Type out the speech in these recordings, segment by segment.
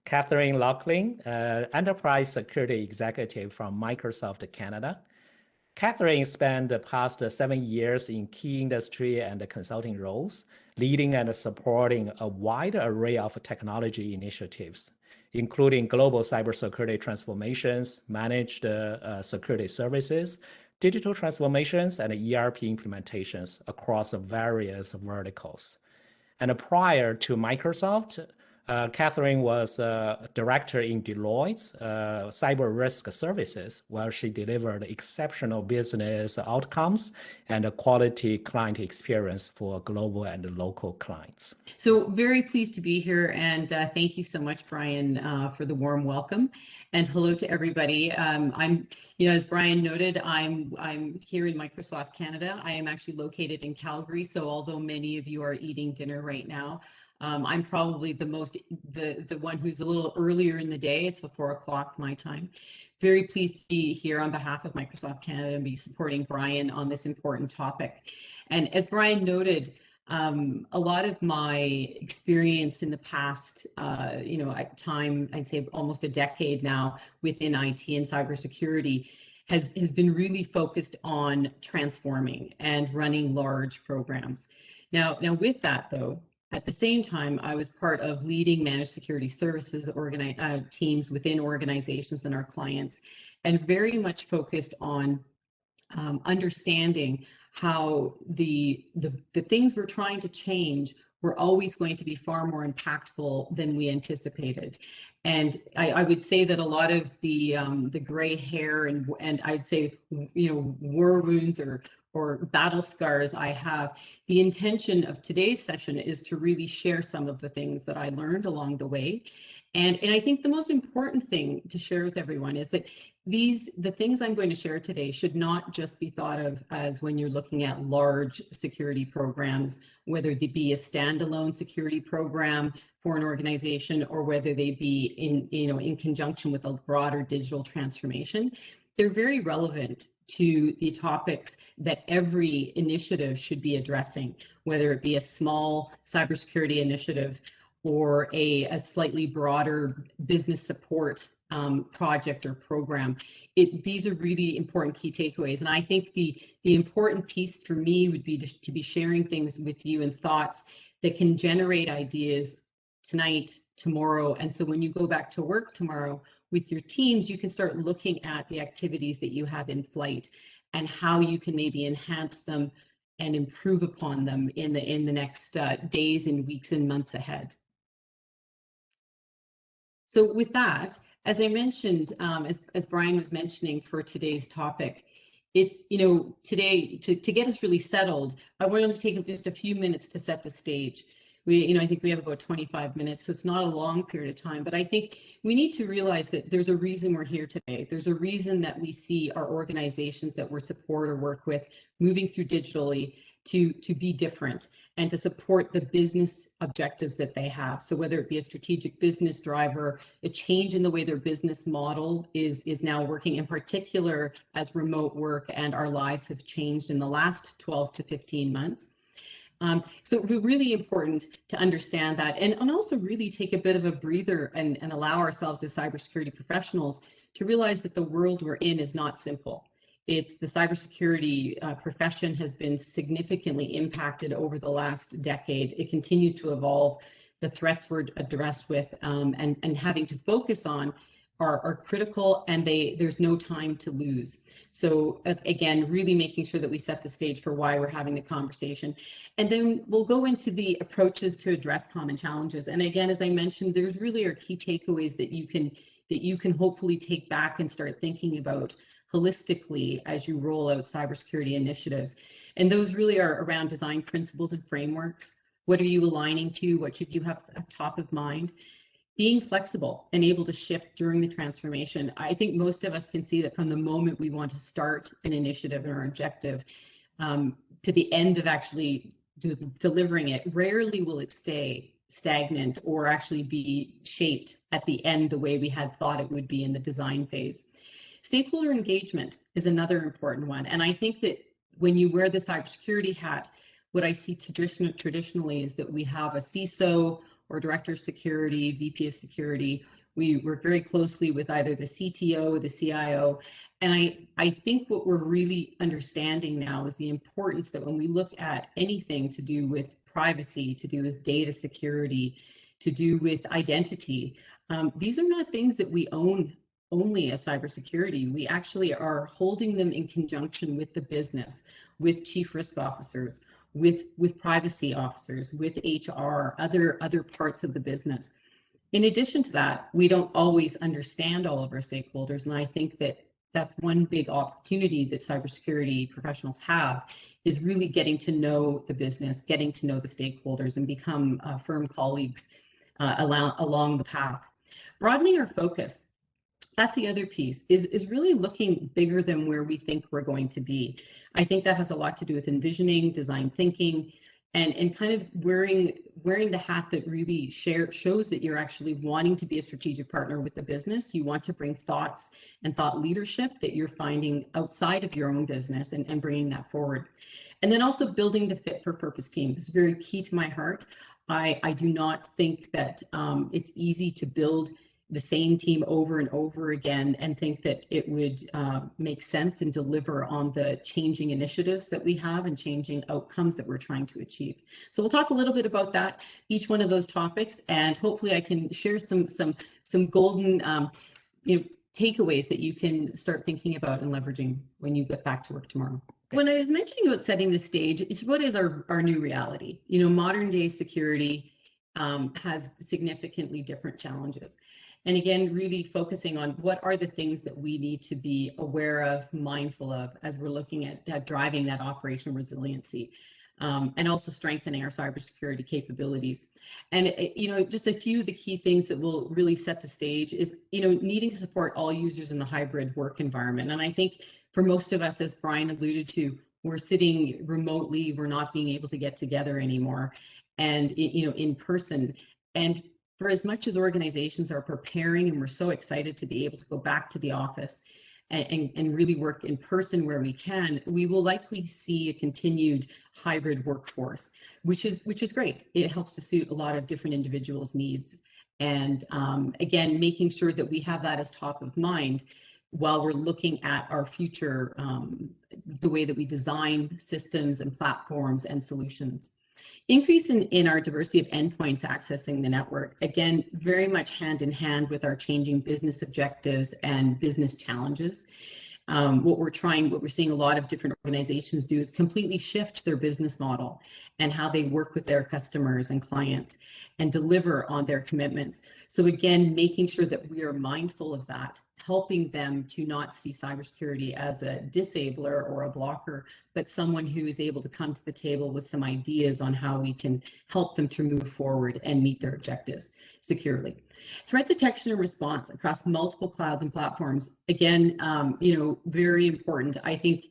Catherine Loughlean, Enterprise Security Executive from Microsoft Canada. Catherine spent the past 7 years in key industry and consulting roles, leading and supporting a wide array of technology initiatives, including global cybersecurity transformations, managed security services, digital transformations, and ERP implementations across various verticals. And prior to Microsoft, Catherine was a director in Deloitte's cyber risk services, where she delivered exceptional business outcomes and a quality client experience for global and local clients. So very pleased to be here, and thank you so much, Brian, for the warm welcome. And hello to everybody. As Brian noted, I'm here in Microsoft Canada. I am actually located in Calgary, so although many of you are eating dinner right now, I'm probably the one who's a little earlier in the day. It's 4 o'clock my time. Very pleased to be here on behalf of Microsoft Canada and be supporting Brian on this important topic. And as Brian noted, a lot of my experience in the past, I'd say almost a decade now within IT and cybersecurity has been really focused on transforming and running large programs. Now with that though, at the same time, I was part of leading managed security services teams within organizations and our clients, and very much focused on understanding how the things we're trying to change were always going to be far more impactful than we anticipated. And I would say that a lot of the gray hair and I'd say war wounds or battle scars I have, the intention of today's session is to really share some of the things that I learned along the way. And I think the most important thing to share with everyone is that the things I'm going to share today should not just be thought of as when you're looking at large security programs, whether they be a standalone security program for an organization or whether they be in conjunction with a broader digital transformation. They're very relevant to the topics that every initiative should be addressing, whether it be a small cybersecurity initiative or a slightly broader business support project or program. These are really important key takeaways. And I think the important piece for me would be to be sharing things with you and thoughts that can generate ideas tonight, tomorrow. And so when you go back to work tomorrow with your teams, you can start looking at the activities that you have in flight and how you can maybe enhance them and improve upon them in the next days and weeks and months ahead. So with that, as I mentioned, as Brian was mentioning for today's topic, it's, today, to get us really settled, I wanted to take just a few minutes to set the stage. I think we have about 25 minutes, so it's not a long period of time, but I think we need to realize that there's a reason we're here today. There's a reason that we see our organizations that we support or work with moving through digitally to be different and to support the business objectives that they have. So whether it be a strategic business driver, a change in the way their business model is now working, in particular as remote work and our lives have changed in the last 12 to 15 months. So it's really important to understand that and also really take a bit of a breather and allow ourselves as cybersecurity professionals to realize that the world we're in is not simple. The cybersecurity profession has been significantly impacted over the last decade. It continues to evolve. The threats we're addressed with and having to focus on are critical, and there's no time to lose. So again, really making sure that we set the stage for why we're having the conversation. And then we'll go into the approaches to address common challenges. And again, as I mentioned, there's really are key takeaways that you can hopefully take back and start thinking about holistically as you roll out cybersecurity initiatives. And those really are around design principles and frameworks. What are you aligning to? What should you have top of mind? Being flexible and able to shift during the transformation. I think most of us can see that from the moment we want to start an initiative or objective to the end of actually delivering it, rarely will it stay stagnant or actually be shaped at the end the way we had thought it would be in the design phase. Stakeholder engagement is another important one. And I think that when you wear the cybersecurity hat, what I see traditionally is that we have a CISO or director of security, VP of security, We work very closely with either the CTO, the CIO. And I think what we're really understanding now is the importance that when we look at anything to do with privacy, to do with data security, to do with identity, these are not things that we own only as cybersecurity. We actually are holding them in conjunction with the business, with chief risk officers, with privacy officers, with HR, other parts of the business. In addition to that, we don't always understand all of our stakeholders, and I think that that's one big opportunity that cybersecurity professionals have, is really getting to know the business, getting to know the stakeholders, and become firm colleagues along the path. Broadening our focus, that's the other piece, is really looking bigger than where we think we're going to be. I think that has a lot to do with envisioning, design thinking, and kind of wearing the hat that really shows that you're actually wanting to be a strategic partner with the business. You want to bring thoughts and thought leadership that you're finding outside of your own business, and bringing that forward. And then also building the fit for purpose team. This is very key to my heart. I do not think that it's easy to build the same team over and over again and think that it would make sense and deliver on the changing initiatives that we have and changing outcomes that we're trying to achieve. So we'll talk a little bit about that, each one of those topics, and hopefully I can share some golden takeaways that you can start thinking about and leveraging when you get back to work tomorrow. When I was mentioning about setting the stage, it's what is our new reality. Modern day security has significantly different challenges. And again, really focusing on what are the things that we need to be aware of, mindful of, as we're looking at driving that operational resiliency, and also strengthening our cybersecurity capabilities. And just a few of the key things that will really set the stage is needing to support all users in the hybrid work environment. And I think for most of us, as Brian alluded to, we're sitting remotely, we're not being able to get together anymore, and in person. And for as much as organizations are preparing, and we're so excited to be able to go back to the office and really work in person where we can, we will likely see a continued hybrid workforce, which is great. It helps to suit a lot of different individuals' needs. And again, making sure that we have that as top of mind while we're looking at our future, the way that we design systems and platforms and solutions. Increase in our diversity of endpoints accessing the network, again, very much hand in hand with our changing business objectives and business challenges. What we're seeing a lot of different organizations do is completely shift their business model and how they work with their customers and clients and deliver on their commitments. So again, making sure that we are mindful of that, helping them to not see cybersecurity as a disabler or a blocker, but someone who is able to come to the table with some ideas on how we can help them to move forward and meet their objectives securely. Threat detection and response across multiple clouds and platforms, again, very important. I think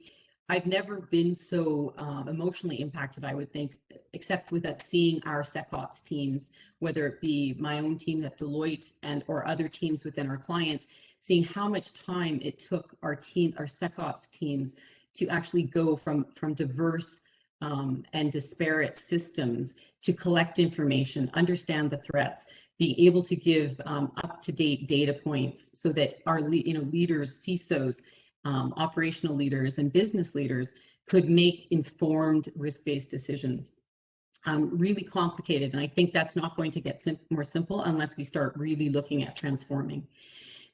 I've never been so emotionally impacted, I would think, except with that, seeing our SecOps teams, whether it be my own team at Deloitte or other teams within our clients, seeing how much time it took our SecOps teams to actually go from diverse and disparate systems to collect information, understand the threats, being able to give up-to-date data points so that our leaders, CISOs, operational leaders and business leaders could make informed risk-based decisions. Really complicated, and I think that's not going to get more simple unless we start really looking at transforming.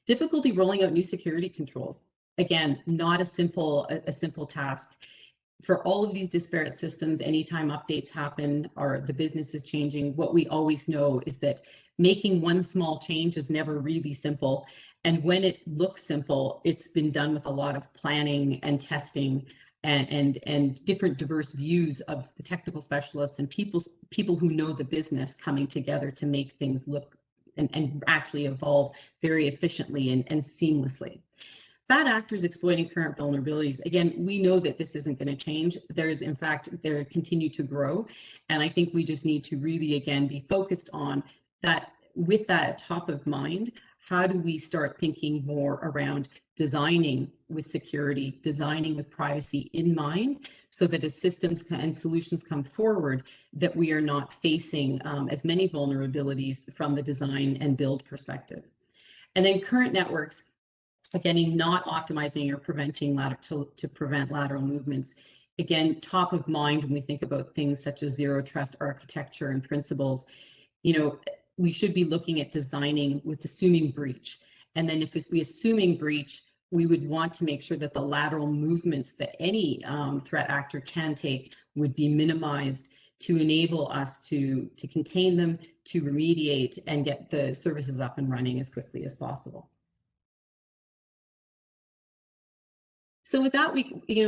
Difficulty rolling out new security controls. Again, not a simple task. For all of these disparate systems, anytime updates happen or the business is changing, what we always know is that making one small change is never really simple. And when it looks simple, it's been done with a lot of planning and testing and different diverse views of the technical specialists and people who know the business coming together to make things look and actually evolve very efficiently and seamlessly. Bad actors exploiting current vulnerabilities. Again, we know that this isn't going to change. In fact, they continue to grow. And I think we just need to really, again, be focused on that. With that top of mind, how do we start thinking more around designing with security, designing with privacy in mind, so that as systems and solutions come forward, that we are not facing as many vulnerabilities from the design and build perspective. And then current networks, again, not optimizing or preventing to prevent lateral movements. Again, top of mind when we think about things such as zero trust architecture and principles, we should be looking at designing with assuming breach. And then if we assuming breach, we would want to make sure that the lateral movements that any threat actor can take would be minimized to enable us to contain them, to remediate, and get the services up and running as quickly as possible. So with that, we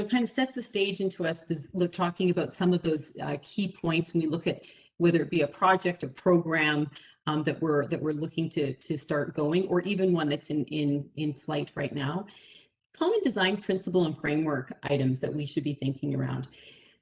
kind of sets the stage into us talking about some of those key points when we look at whether it be a project, a program that we're looking to start going, or even one that's in flight right now. Common design principle and framework items that we should be thinking around.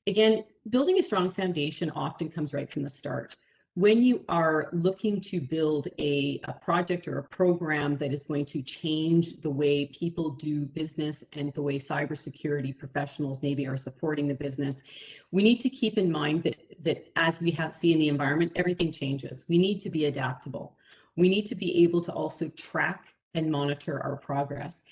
Again, building a strong foundation often comes right from the start. When you are looking to build a project or a program that is going to change the way people do business and the way cybersecurity professionals maybe are supporting the business, we need to keep in mind that as we see in the environment, everything changes. We need to be adaptable. We need to be able to also track and monitor our progress.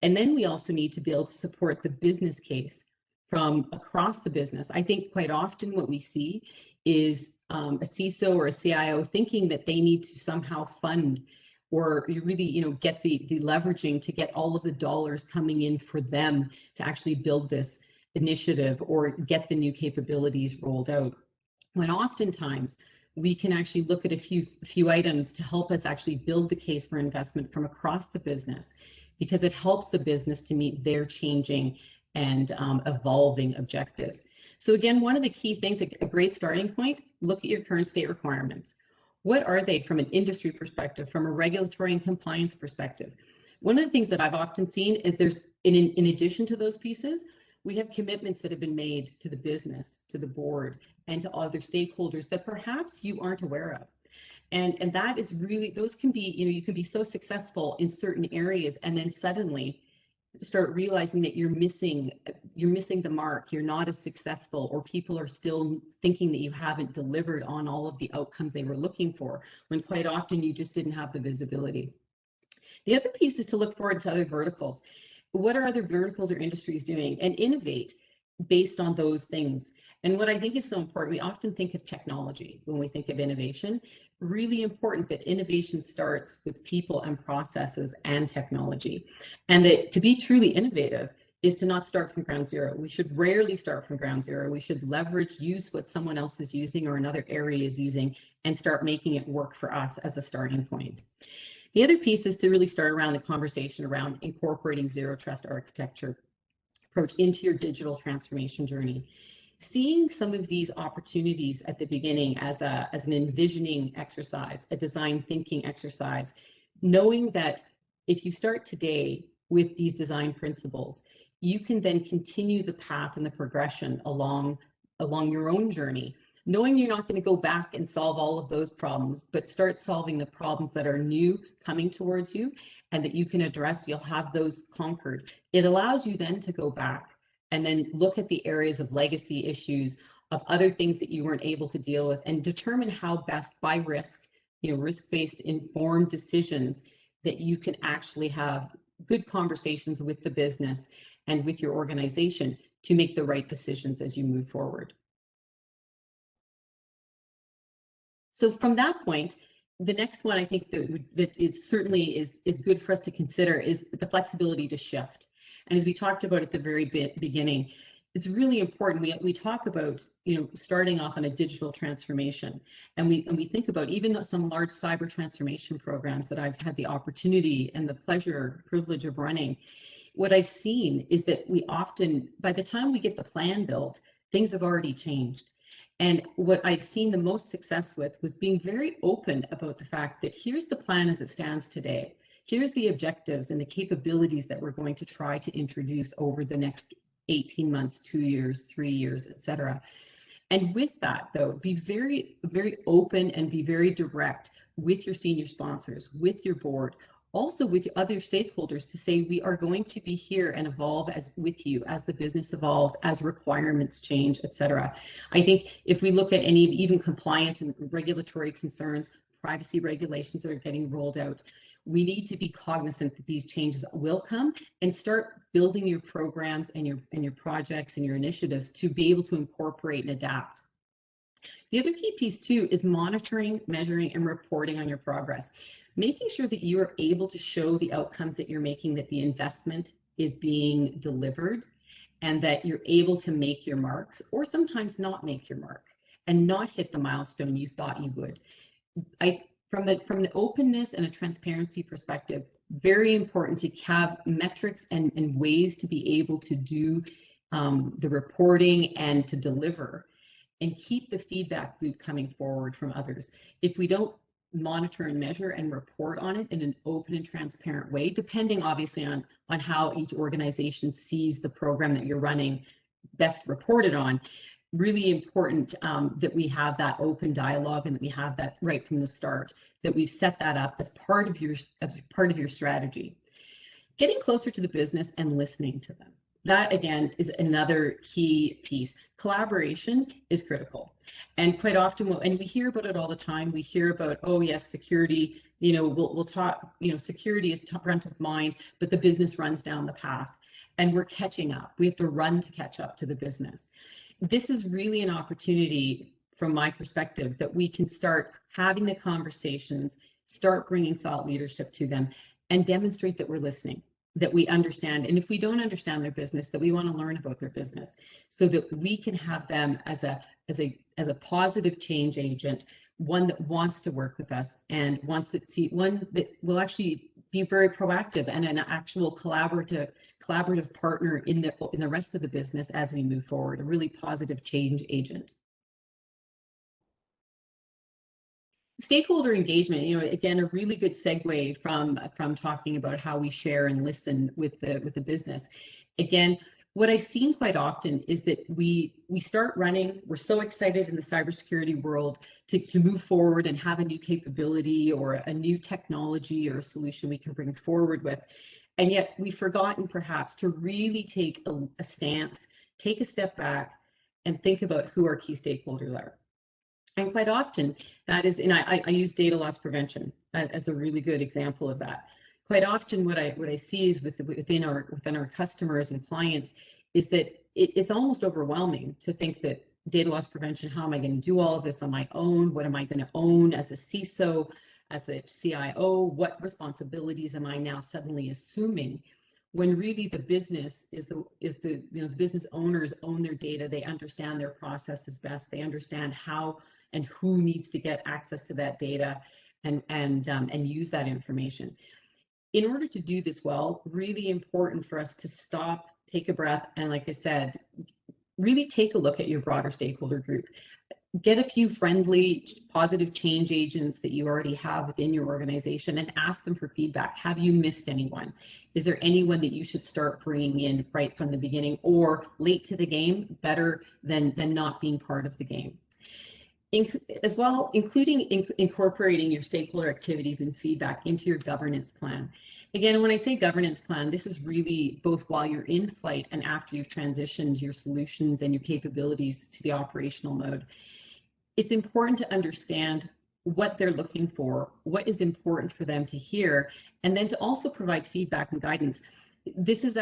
And then we also need to be able to support the business case from across the business. I think quite often what we see is a CISO or a CIO thinking that they need to somehow fund or you really get the leveraging to get all of the dollars coming in for them to actually build this initiative or get the new capabilities rolled out. When oftentimes we can actually look at a few items to help us actually build the case for investment from across the business, because it helps the business to meet their changing and evolving objectives. So again, one of the key things, a great starting point, look at your current state requirements. What are they from an industry perspective, from a regulatory and compliance perspective? One of the things that I've often seen is there's, in addition to those pieces, we have commitments that have been made to the business, to the board, and to other stakeholders that perhaps you aren't aware of. And that is really, those can be, you can be so successful in certain areas and then suddenly start realizing that you're missing the mark, you're not as successful, or people are still thinking that you haven't delivered on all of the outcomes they were looking for, when quite often you just didn't have the visibility. The other piece is to look forward to other verticals. What are other verticals or industries doing, and innovate based on those things. And what I think is so important, we often think of technology when we think of innovation. Really important that innovation starts with people and processes and technology. And that to be truly innovative is to not start from ground zero. We should rarely start from ground zero. We should use what someone else is using or another area is using and start making it work for us as a starting point. The other piece is to really start around the conversation around incorporating zero trust architecture approach into your digital transformation journey. Seeing some of these opportunities at the beginning as an envisioning exercise, a design thinking exercise, knowing that if you start today with these design principles, you can then continue the path and the progression along your own journey, knowing you're not going to go back and solve all of those problems, but start solving the problems that are new coming towards you and that you can address. You'll have those conquered. It allows you then to go back and then look at the areas of legacy issues, of other things that you weren't able to deal with, and determine how best by risk, risk-based informed decisions, that you can actually have good conversations with the business and with your organization to make the right decisions as you move forward. So from that point, the next one I think that is certainly is good for us to consider is the flexibility to shift. And as we talked about at the very beginning, it's really important. We talk about starting off on a digital transformation, and we think about even some large cyber transformation programs that I've had the opportunity and the privilege of running. What I've seen is that we often, by the time we get the plan built, things have already changed. And what I've seen the most success with was being very open about the fact that here's the plan as it stands today. Here's the objectives and the capabilities that we're going to try to introduce over the next 18 months, 2 years, 3 years, etc. And with that, though, be very, very open and be very direct with your senior sponsors, with your board, also with other stakeholders, to say we are going to be here and evolve with you as the business evolves, as requirements change, etc. I think if we look at even compliance and regulatory concerns, privacy regulations that are getting rolled out, We need to be cognizant that these changes will come and start building your programs and your projects and your initiatives to be able to incorporate and adapt. The other key piece too is monitoring, measuring, and reporting on your progress. Making sure that you are able to show the outcomes that you're making, that the investment is being delivered, and that you're able to make your marks, or sometimes not make your mark and not hit the milestone you thought you would. From the openness and a transparency perspective, very important to have metrics and ways to be able to do the reporting and to deliver, and keep the feedback loop coming forward from others. If we don't monitor and measure and report on it in an open and transparent way, depending obviously on how each organization sees the program that you're running best reported on, really important that we have that open dialogue and that we have that right from the start, that we've set that up as part of your strategy. Getting closer to the business and listening to them. That again is another key piece. Collaboration is critical. And quite often, and we hear about it all the time, we hear about, oh yes, security, we'll talk, security is front of mind, but the business runs down the path and we're catching up. We have to run to catch up to the business. This is really an opportunity from my perspective that we can start having the conversations, start bringing thought leadership to them, and demonstrate that we're listening, that we understand. And if we don't understand their business, that we want to learn about their business so that we can have them as a positive change agent, one that wants to work with us and one that will actually be very proactive and an actual collaborative partner in the rest of the business as we move forward, a really positive change agent. Stakeholder engagement, again, a really good segue from talking about how we share and listen with the business. Again, what I've seen quite often is that we start running, we're so excited in the cybersecurity world to move forward and have a new capability or a new technology or a solution we can bring forward with. And yet we've forgotten perhaps to really take a stance, take a step back, and think about who our key stakeholders are. And quite often that is, and I use data loss prevention as a really good example of that. Quite often what I see is within our customers and clients is that it's almost overwhelming to think that data loss prevention, how am I going to do all of this on my own? What am I going to own as a CISO, as a CIO? What responsibilities am I now suddenly assuming? When really the business the business owners own their data, they understand their processes best, they understand how and who needs to get access to that data and use that information. In order to do this well, really important for us to stop, take a breath, and like I said, really take a look at your broader stakeholder group. Get a few friendly, positive change agents that you already have within your organization and ask them for feedback. Have you missed anyone? Is there anyone that you should start bringing in right from the beginning, or late to the game, better than not being part of the game? As well, including incorporating your stakeholder activities and feedback into your governance plan. Again, when I say governance plan, this is really both while you're in flight and after you've transitioned your solutions and your capabilities to the operational mode. It's important to understand what they're looking for, what is important for them to hear, and then to also provide feedback and guidance. This is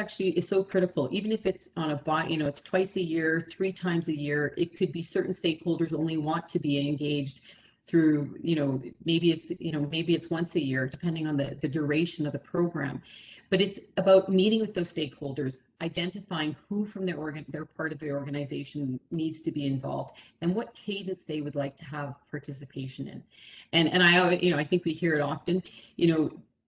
so critical, even if it's on it's twice a year, 3 times a year. It could be certain stakeholders only want to be engaged through, maybe it's once a year, depending on the duration of the program. But it's about meeting with those stakeholders, identifying who from their part of the organization needs to be involved, and what cadence they would like to have participation in. And I think we hear it often,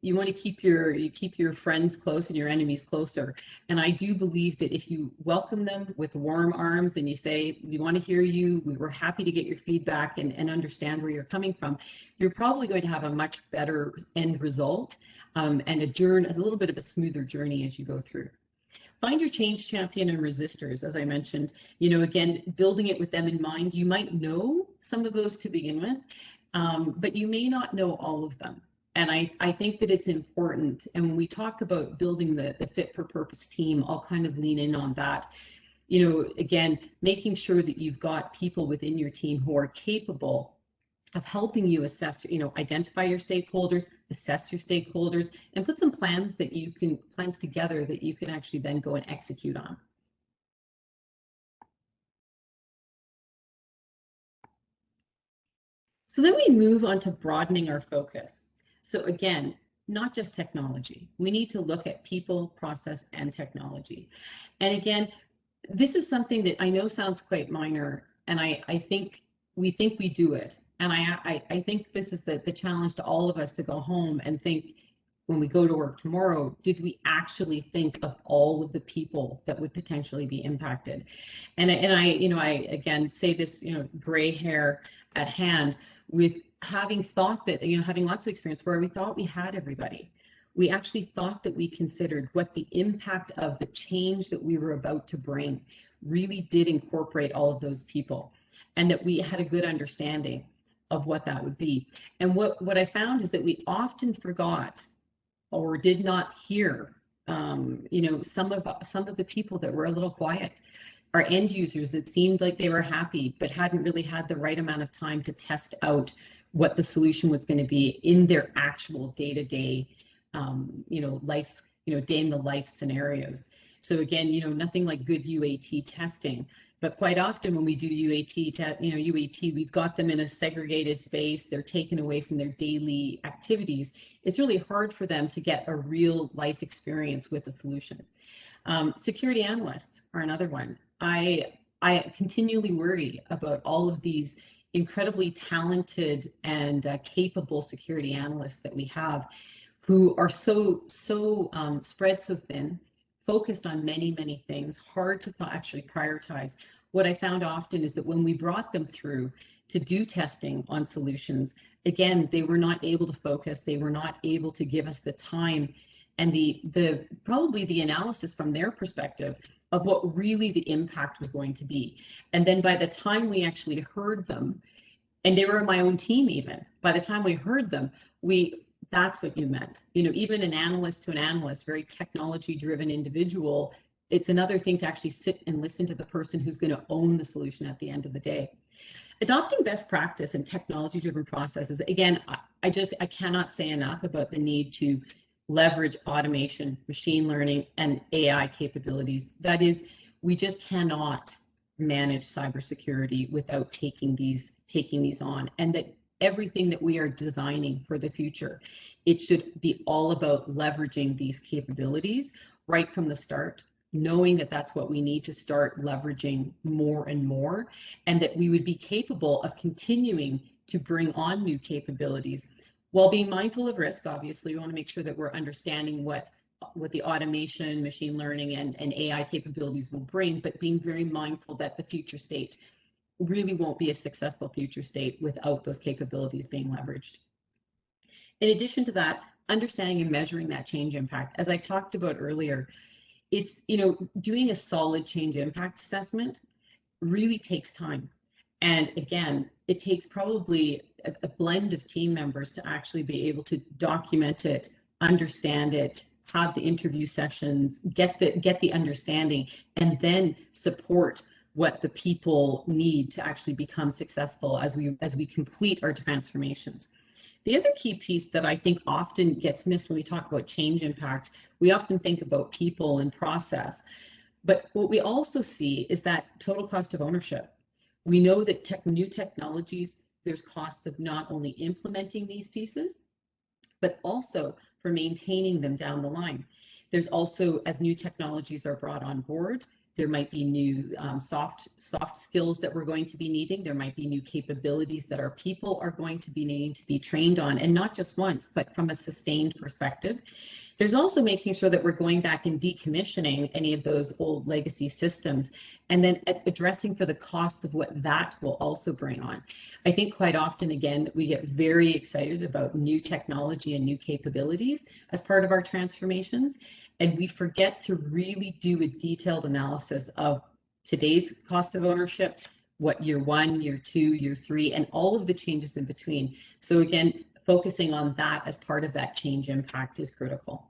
you want to keep your friends close and your enemies closer. And I do believe that if you welcome them with warm arms and you say, we want to hear you, we're happy to get your feedback and understand where you're coming from, you're probably going to have a much better end result and a little bit of a smoother journey as you go through. Find your change champion and resistors, as I mentioned, again, building it with them in mind. You might know some of those to begin with, but you may not know all of them. And I think that it's important, and when we talk about building the fit for purpose team, I'll kind of lean in on that. Again, making sure that you've got people within your team who are capable of helping you assess, identify your stakeholders, assess your stakeholders, and put some plans together that you can actually then go and execute on. So then we move on to broadening our focus. So again, not just technology. We need to look at people, process, and technology. And again, this is something that I know sounds quite minor, and I think we do it. And I think this is the challenge to all of us, to go home and think, when we go to work tomorrow, did we actually think of all of the people that would potentially be impacted? And I again say this, gray hair at hand, with having thought that, having lots of experience where we thought we had everybody. We actually thought that we considered what the impact of the change that we were about to bring really did incorporate all of those people, and that we had a good understanding of what that would be. And what I found is that we often forgot or did not hear, some of the people that were a little quiet, our end users that seemed like they were happy but hadn't really had the right amount of time to test out what the solution was going to be in their actual day-to-day life, day in the life scenarios. So again, nothing like good UAT testing, but quite often when we do UAT, we've got them in a segregated space. They're taken away from their daily activities. It's really hard for them to get a real life experience with the solution. Security analysts are another one. I continually worry about all of these incredibly talented and capable security analysts that we have, who are so spread so thin, focused on many things, hard to actually prioritize. What I found often is that when we brought them through to do testing on solutions, again, they were not able to focus. They were not able to give us the time and the probably the analysis from their perspective of what really the impact was going to be. And then by the time we actually heard them, and they were in my own team even, by the time we heard them, that's what you meant. Even an analyst to an analyst, very technology-driven individual, it's another thing to actually sit and listen to the person who's going to own the solution at the end of the day. Adopting best practice and technology-driven processes, again, I cannot say enough about the need to leverage automation, machine learning, and AI capabilities. That is, we just cannot manage cybersecurity without taking these on, and that everything that we are designing for the future, it should be all about leveraging these capabilities right from the start, knowing that that's what we need to start leveraging more and more, and that we would be capable of continuing to bring on new capabilities while being mindful of risk. Obviously, we want to make sure that we're understanding what the automation, machine learning, and AI capabilities will bring, but being very mindful that the future state really won't be a successful future state without those capabilities being leveraged. In addition to that, understanding and measuring that change impact. As I talked about earlier, it's, doing a solid change impact assessment really takes time. And again, it takes probably a blend of team members to actually be able to document it, understand it, have the interview sessions, get the understanding, and then support what the people need to actually become successful as we complete our transformations. The other key piece that I think often gets missed when we talk about change impact, we often think about people and process, but what we also see is that total cost of ownership. We know that new technologies, there's costs of not only implementing these pieces, but also for maintaining them down the line. There's also, as new technologies are brought on board, there might be new soft skills that we're going to be needing. There might be new capabilities that our people are going to be needing to be trained on, and not just once, but from a sustained perspective. There's also making sure that we're going back and decommissioning any of those old legacy systems, and then addressing for the costs of what that will also bring on. I think quite often, again, we get very excited about new technology and new capabilities as part of our transformations, and we forget to really do a detailed analysis of today's cost of ownership, what year 1, year 2, year 3, and all of the changes in between. So again, focusing on that as part of that change impact is critical.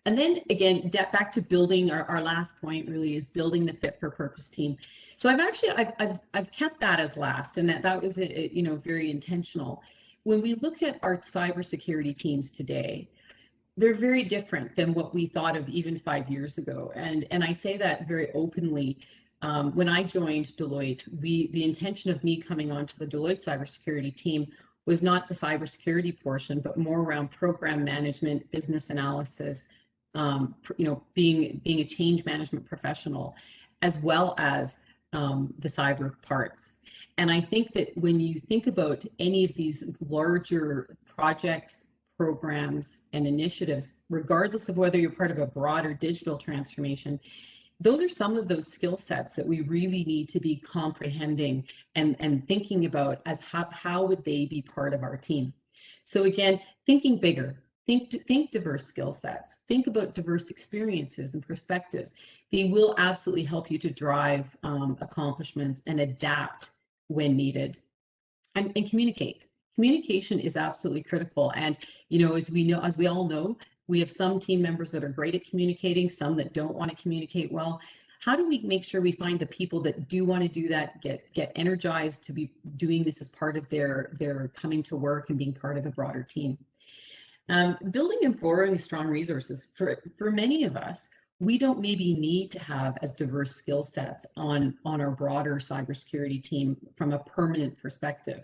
And then again, back to building, our last point really is building the fit for purpose team. So I've kept that as last, and that was very intentional. When we look at our cybersecurity teams today, they're very different than what we thought of even 5 years ago. And I say that very openly. When I joined Deloitte, the intention of me coming onto the Deloitte cybersecurity team was not the cybersecurity portion, but more around program management, business analysis, being a change management professional, as well as the cyber parts. And I think that when you think about any of these larger projects, programs, and initiatives, regardless of whether you're part of a broader digital transformation, those are some of those skill sets that we really need to be comprehending and thinking about as how would they be part of our team. So again, thinking bigger, think diverse skill sets, think about diverse experiences and perspectives. They will absolutely help you to drive accomplishments and adapt when needed, and communicate. Communication is absolutely critical. And as we all know, we have some team members that are great at communicating, some that don't want to communicate well. How do we make sure we find the people that do want to do that, get energized to be doing this as part of their coming to work and being part of a broader team? Building and borrowing strong resources. For many of us, we don't maybe need to have as diverse skill sets on our broader cybersecurity team from a permanent perspective.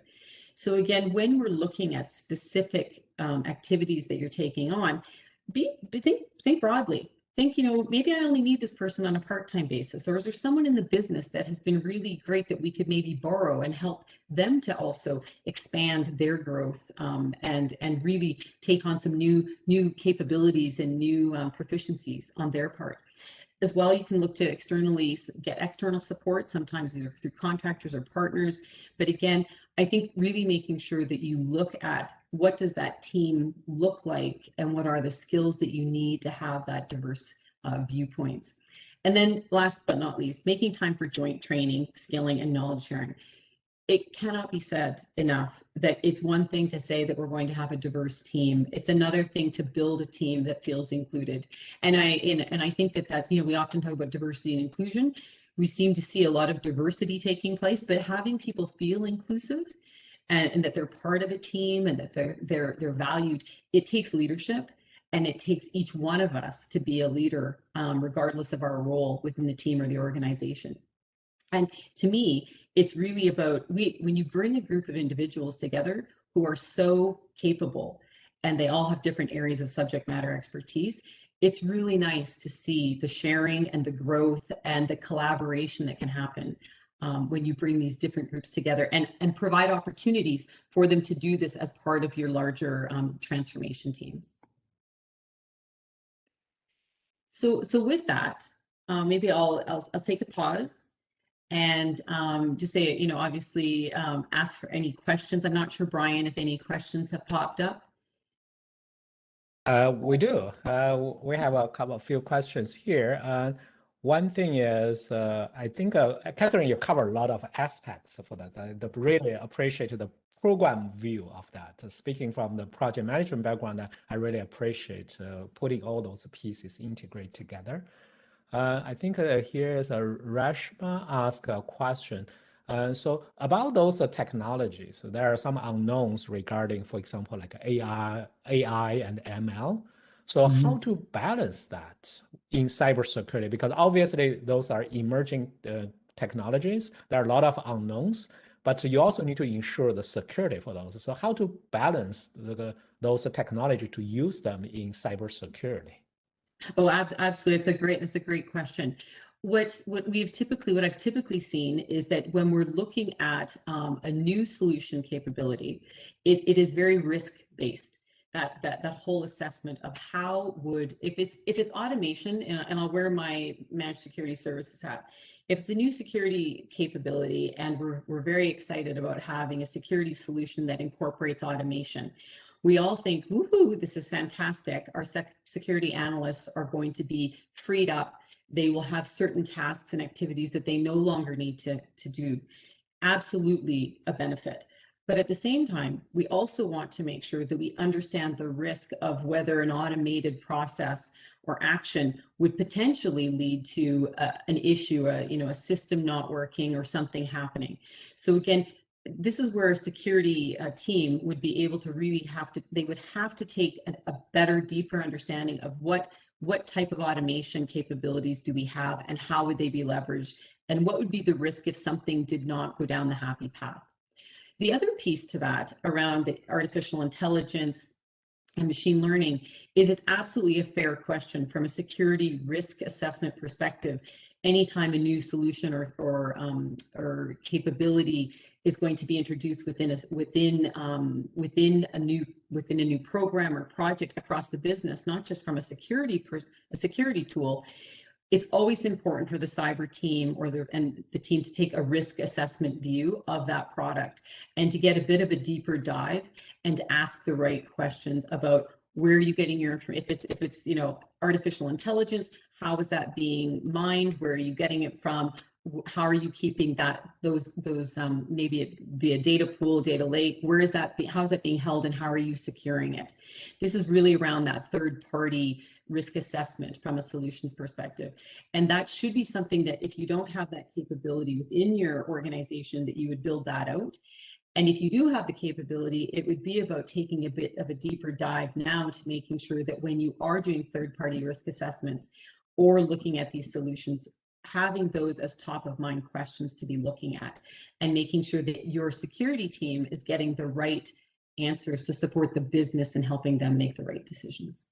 So again, when we're looking at specific activities that you're taking on, think broadly. Think, maybe I only need this person on a part-time basis, or is there someone in the business that has been really great that we could maybe borrow and help them to also expand their growth and really take on some new capabilities and new proficiencies on their part. As well, you can look to externally get external support, sometimes either through contractors or partners. But again, I think really making sure that you look at what does that team look like and what are the skills that you need to have that diverse viewpoints. And then last but not least, making time for joint training, skilling, and knowledge sharing. It cannot be said enough that it's one thing to say that we're going to have a diverse team. It's another thing to build a team that feels included. And I think that's, we often talk about diversity and inclusion. We seem to see a lot of diversity taking place, but having people feel inclusive and that they're part of a team and that they're valued, it takes leadership. And it takes each one of us to be a leader, regardless of our role within the team or the organization. And to me, it's really about when you bring a group of individuals together who are so capable and they all have different areas of subject matter expertise, it's really nice to see the sharing and the growth and the collaboration that can happen when you bring these different groups together and provide opportunities for them to do this as part of your larger transformation teams. So with that, maybe I'll take a pause and just say, obviously ask for any questions. I'm not sure, Brian, if any questions have popped up. We do. We have a few questions here. One thing is, I think, Catherine, you covered a lot of aspects for that. I really appreciate the program view of that. Speaking from the project management background, I really appreciate putting all those pieces integrate together. I think here is a Rashma ask a question. So about those technologies, there are some unknowns regarding, for example, like AI and ML. So how to balance that in cybersecurity? Because obviously those are emerging technologies. There are a lot of unknowns, but you also need to ensure the security for those. So how to balance those technology to use them in cybersecurity? Oh, absolutely. It's a great question. What I've typically seen is that when we're looking at a new solution capability, it is very risk-based. That whole assessment of how would, if it's automation, and I'll wear my managed security services hat. If it's a new security capability and we're very excited about having a security solution that incorporates automation, we all think, woohoo, this is fantastic. Our security analysts are going to be freed up. They will have certain tasks and activities that they no longer need to do. Absolutely a benefit. But at the same time, we also want to make sure that we understand the risk of whether an automated process or action would potentially lead to an issue, a system not working or something happening. So again, this is where a security team would be able to really they would have to take a better, deeper understanding of what type of automation capabilities do we have and how would they be leveraged and what would be the risk if something did not go down the happy path. The other piece to that around the artificial intelligence and machine learning is it's absolutely a fair question from a security risk assessment perspective. Anytime a new solution or capability is going to be introduced within a new program or project across the business, not just from a security tool, it's always important for the cyber team and the team to take a risk assessment view of that product and to get a bit of a deeper dive and to ask the right questions about where are you getting your information. If it's artificial intelligence, how is that being mined? Where are you getting it from? How are you keeping those maybe it be a data pool, data lake? Where is that? How is that being held, and how are you securing it? This is really around that third party risk assessment from a solutions perspective. And that should be something that if you don't have that capability within your organization, that you would build that out. And if you do have the capability, it would be about taking a bit of a deeper dive now to making sure that when you are doing third-party risk assessments or looking at these solutions, having those as top of mind questions to be looking at and making sure that your security team is getting the right answers to support the business and helping them make the right decisions.